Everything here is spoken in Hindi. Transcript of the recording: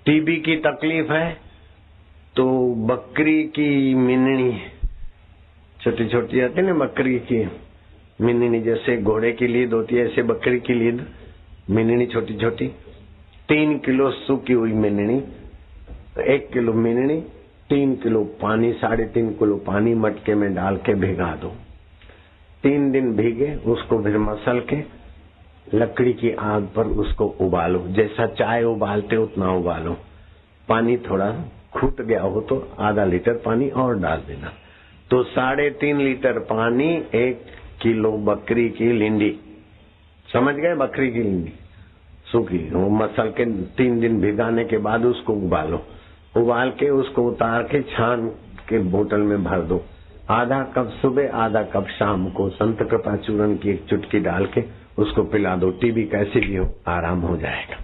टीबी की तकलीफ है तो बकरी की मिननी, छोटी छोटी आती है ना बकरी की मिननी, जैसे घोड़े की लीद होती है ऐसे बकरी की लीद मिननी छोटी छोटी, 3 किलो सूखी हुई मिननी, 1 किलो मिननी, 3 किलो पानी, 3.5 किलो पानी मटके में डाल के भिगा दो। 3 दिन भीगे, उसको फिर मसल के लकड़ी की आग पर उसको उबालो, जैसा चाय उबालते उतना उबालो। पानी थोड़ा खूट गया हो तो आधा लीटर पानी और डाल देना। तो 3.5 लीटर पानी 1 किलो बकरी की लिंडी, समझ गए, बकरी की लिंडी सूखी, वो मसल के 3 दिन भिगाने के बाद उसको उबालो। उबाल के उसको उतार के छान के बोतल में भर दो। आधा कप सुबह, आधा कप शाम को संत कृपा चूर्ण की 1 चुटकी डाल के उसको पिला दो। टीबी कैसी भी हो आराम हो जाएगा।